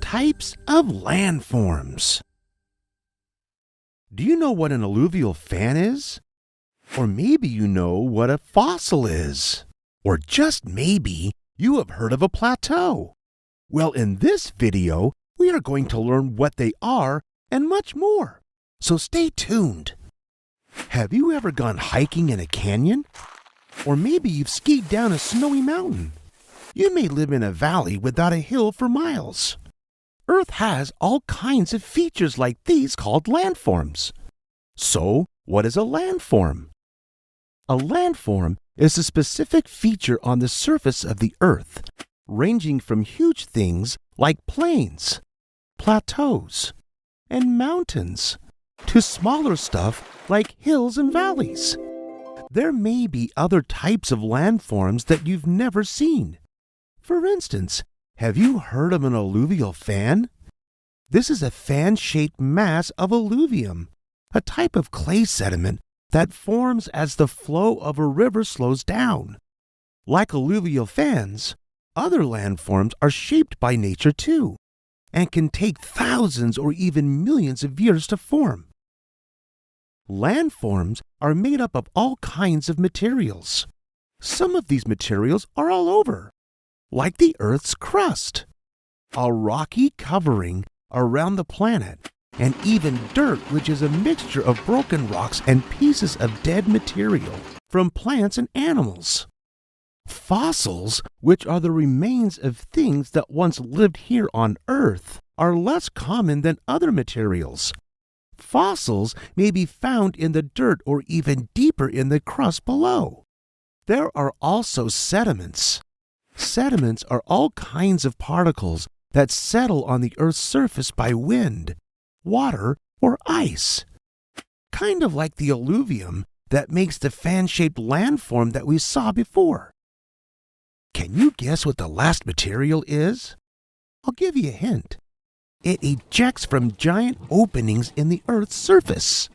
Types of landforms. Do you know what an alluvial fan is? Or maybe you know what a fossil is. Or just maybe you have heard of a plateau. Well, in this video, we are going to learn what they are and much more. So stay tuned. Have you ever gone hiking in a canyon? Or maybe you've skied down a snowy mountain. You may live in a valley without a hill for miles. Earth has all kinds of features like these called landforms. So, what is a landform? A landform is a specific feature on the surface of the Earth, ranging from huge things like plains, plateaus, and mountains, to smaller stuff like hills and valleys. There may be other types of landforms that you've never seen. For instance, have you heard of an alluvial fan? This is a fan-shaped mass of alluvium, a type of clay sediment that forms as the flow of a river slows down. Like alluvial fans, other landforms are shaped by nature too, and can take thousands or even millions of years to form. Landforms are made up of all kinds of materials. Some of these materials are all over, like the Earth's crust, a rocky covering around the planet, and even dirt, which is a mixture of broken rocks and pieces of dead material from plants and animals. Fossils, which are the remains of things that once lived here on Earth, are less common than other materials. Fossils may be found in the dirt or even deeper in the crust below. There are also sediments. Sediments are all kinds of particles that settle on the Earth's surface by wind, water, or ice. Kind of like the alluvium that makes the fan-shaped landform that we saw before. Can you guess what the last material is? I'll give you a hint. It ejects from giant openings in the Earth's surface.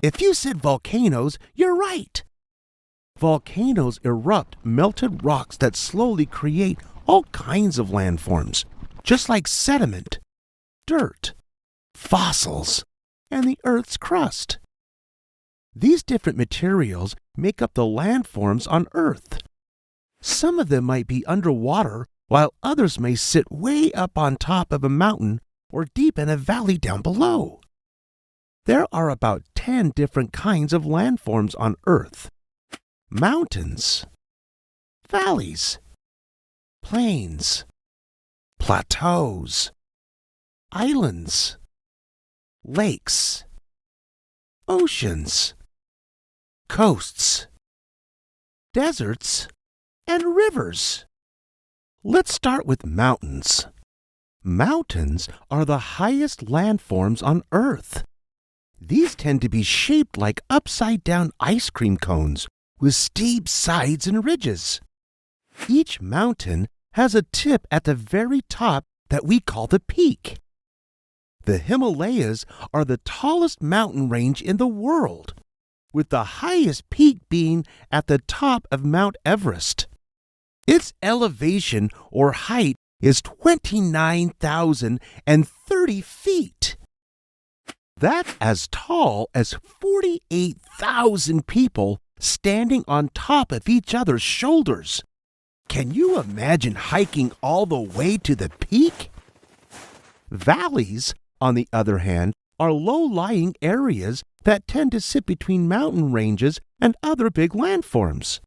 If you said volcanoes, you're right. Volcanoes erupt melted rocks that slowly create all kinds of landforms, just like sediment, dirt, fossils, and the Earth's crust. These different materials make up the landforms on Earth. Some of them might be underwater, while others may sit way up on top of a mountain or deep in a valley down below. There are about 10 different kinds of landforms on Earth. Mountains, valleys, plains, plateaus, islands, lakes, oceans, coasts, deserts, and rivers. Let's start with mountains. Mountains are the highest landforms on Earth. These tend to be shaped like upside-down ice cream cones with steep sides and ridges. Each mountain has a tip at the very top that we call the peak. The Himalayas are the tallest mountain range in the world, with the highest peak being at the top of Mount Everest. Its elevation or height is 29,030 feet. That's as tall as 48,000 people standing on top of each other's shoulders. Can you imagine hiking all the way to the peak? Valleys, on the other hand, are low-lying areas that tend to sit between mountain ranges and other big landforms.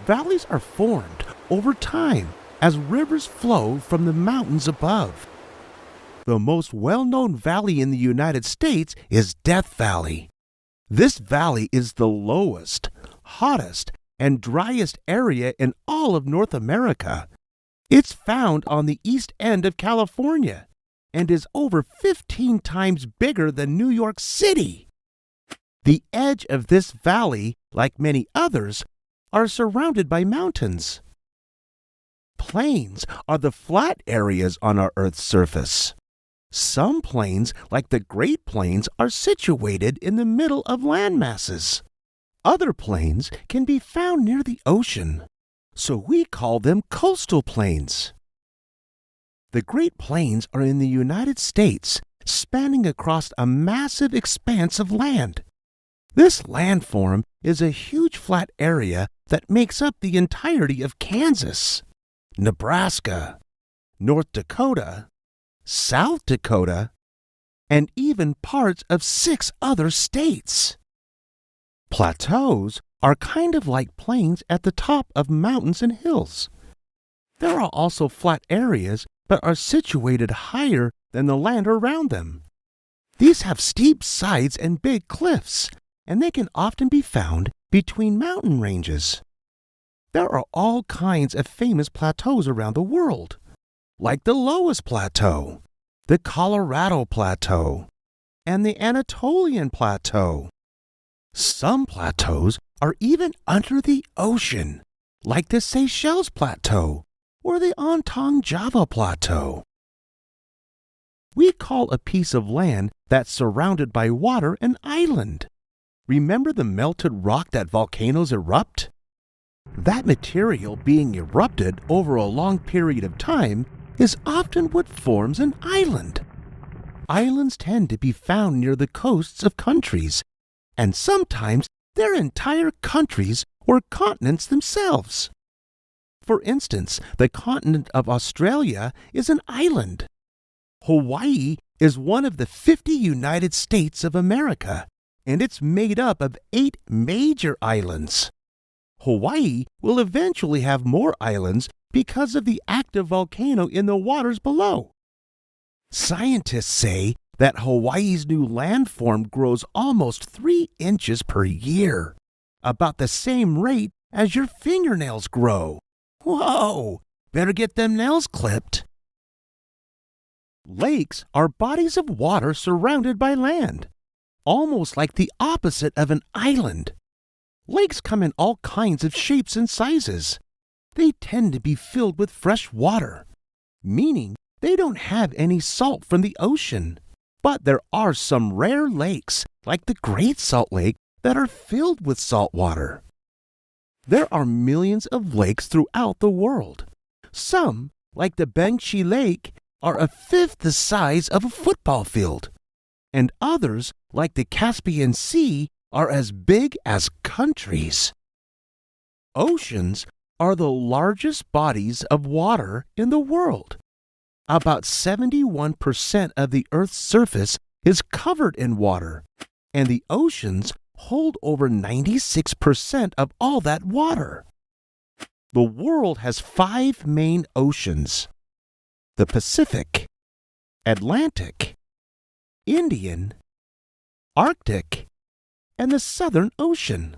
Valleys are formed over time as rivers flow from the mountains above. The most well-known valley in the United States is Death Valley. This valley is the lowest, hottest, and driest area in all of North America. It's found on the east end of California and is over 15 times bigger than New York City. The edge of this valley, like many others, are surrounded by mountains. Plains are the flat areas on our Earth's surface. Some plains, like the Great Plains, are situated in the middle of land masses. Other plains can be found near the ocean, so we call them coastal plains. The Great Plains are in the United States, spanning across a massive expanse of land. This landform is a huge flat area that makes up the entirety of Kansas, Nebraska, North Dakota, South Dakota, and even parts of 6 other states. Plateaus are kind of like plains at the top of mountains and hills. There are also flat areas but are situated higher than the land around them. These have steep sides and big cliffs, and they can often be found between mountain ranges. There are all kinds of famous plateaus around the world, like the Loess Plateau, the Colorado Plateau, and the Anatolian Plateau. Some plateaus are even under the ocean, like the Seychelles Plateau or the Ontong Java Plateau. We call a piece of land that's surrounded by water an island. Remember the melted rock that volcanoes erupt? That material being erupted over a long period of time is often what forms an island. Islands tend to be found near the coasts of countries, and sometimes they're entire countries or continents themselves. For instance, the continent of Australia is an island. Hawaii is one of the 50 United States of America, and it's made up of 8 major islands. Hawaii will eventually have more islands because of the active volcano in the waters below. Scientists say that Hawaii's new landform grows almost 3 inches per year, about the same rate as your fingernails grow. Whoa! Better get them nails clipped. Lakes are bodies of water surrounded by land, almost like the opposite of an island. Lakes come in all kinds of shapes and sizes. They tend to be filled with fresh water, meaning they don't have any salt from the ocean. But there are some rare lakes, like the Great Salt Lake, that are filled with salt water. There are millions of lakes throughout the world. Some, like the Bengchi Lake, are 1/5 the size of a football field, and others, like the Caspian Sea, are as big as countries. Oceans are the largest bodies of water in the world. About 71% of the Earth's surface is covered in water, and the oceans hold over 96% of all that water. The world has 5 main oceans: the Pacific, Atlantic, Indian, Arctic, and the Southern Ocean.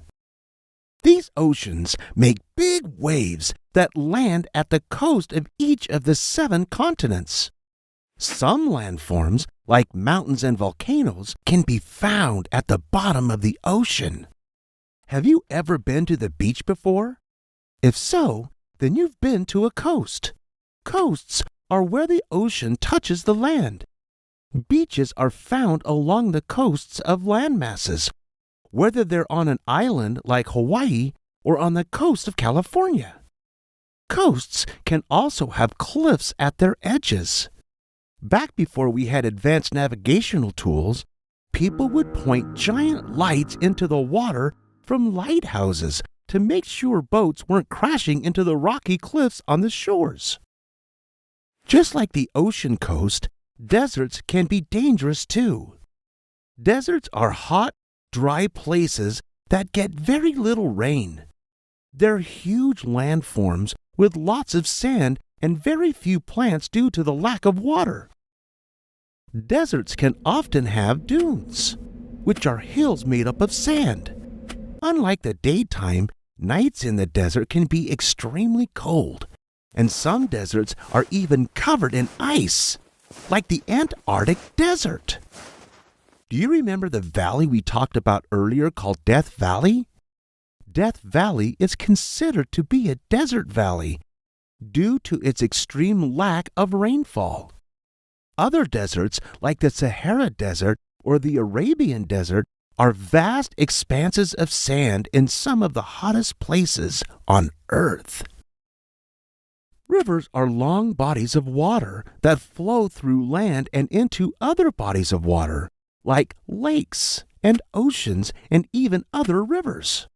These oceans make big waves that land at the coast of each of the 7 continents. Some landforms, like mountains and volcanoes, can be found at the bottom of the ocean. Have you ever been to the beach before? If so, then you've been to a coast. Coasts are where the ocean touches the land. Beaches are found along the coasts of land masses, whether they're on an island like Hawaii or on the coast of California. Coasts can also have cliffs at their edges. Back before we had advanced navigational tools, people would point giant lights into the water from lighthouses to make sure boats weren't crashing into the rocky cliffs on the shores. Just like the ocean coast, deserts can be dangerous too. Deserts are hot, dry places that get very little rain. They're huge landforms with lots of sand and very few plants due to the lack of water. Deserts can often have dunes, which are hills made up of sand. Unlike the daytime, nights in the desert can be extremely cold, and some deserts are even covered in ice, like the Antarctic desert. Do you remember the valley we talked about earlier called Death Valley? Death Valley is considered to be a desert valley due to its extreme lack of rainfall. Other deserts, like the Sahara Desert or the Arabian Desert, are vast expanses of sand in some of the hottest places on Earth. Rivers are long bodies of water that flow through land and into other bodies of water, like lakes and oceans and even other rivers.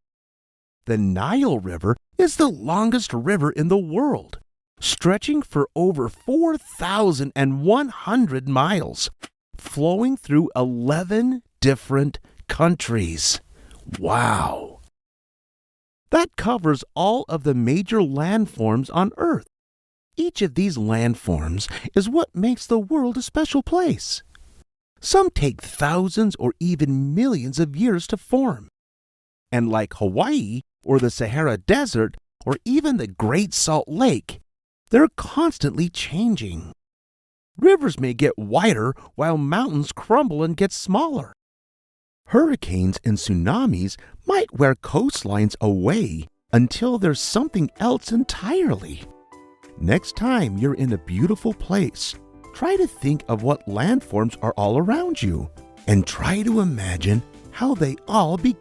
The Nile River is the longest river in the world, stretching for over 4,100 miles, flowing through 11 different countries. Wow! That covers all of the major landforms on Earth. Each of these landforms is what makes the world a special place. Some take thousands or even millions of years to form. And like Hawaii or the Sahara Desert or even the Great Salt Lake, they're constantly changing. Rivers may get wider while mountains crumble and get smaller. Hurricanes and tsunamis might wear coastlines away until there's something else entirely. Next time you're in a beautiful place, try to think of what landforms are all around you and try to imagine how they all began.